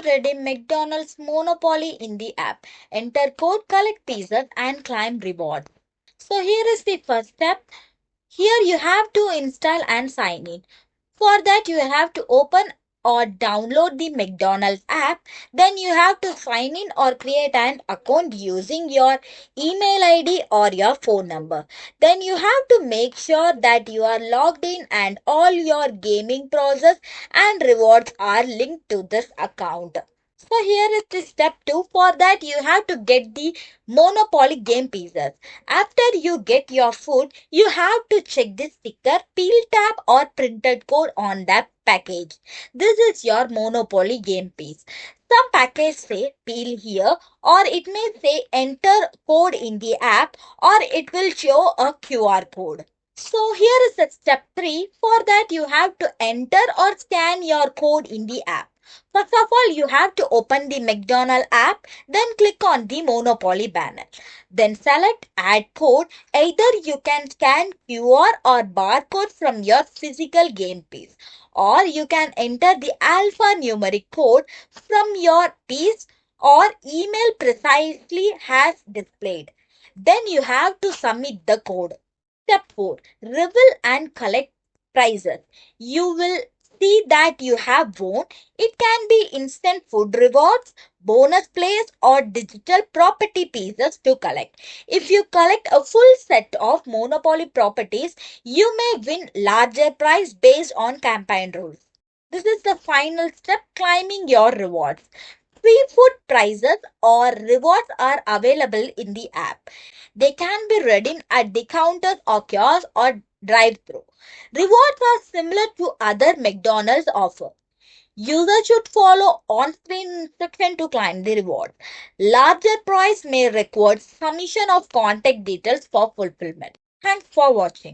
to redeem McDonald's Monopoly in the app. Enter code, collect pizzas, and claim reward. So here is the first step. Here you have to install and sign in. For that, you have to open or download the McDonald's app. Then you have to sign in or create an account using your email ID or your phone number. Then you have to make sure that you are logged in and all your gaming process and rewards are linked to this account. So here is the step 2. For that, you have to get the Monopoly game pieces. After you get your food, you have to check the sticker, peel tab or printed code on that package. This is your Monopoly game piece. Some packages say peel here, or it may say enter code in the app, or it will show a QR code. So here is the step 3. For that you have to enter or scan your code in the app. First of all, you have to open the McDonald's app, then click on the Monopoly banner. Then select add code. Either you can scan QR or barcode from your physical game piece, or you can enter the alphanumeric code from your piece or email precisely as displayed. Then you have to submit the code. Step 4. Reveal and collect prizes. You will see that you have won. It can be instant food rewards, bonus plays, or digital property pieces to collect. If you collect a full set of Monopoly properties, you may win larger prize based on campaign rules. This is the final step, claiming your rewards. Free food prizes or rewards are available in the app. They can be redeemed at the counters or kiosks or drive-through. Rewards are similar to other McDonald's offers. Users should follow on-screen instruction to claim the reward. Larger price may require submission of contact details for fulfillment. Thanks for watching.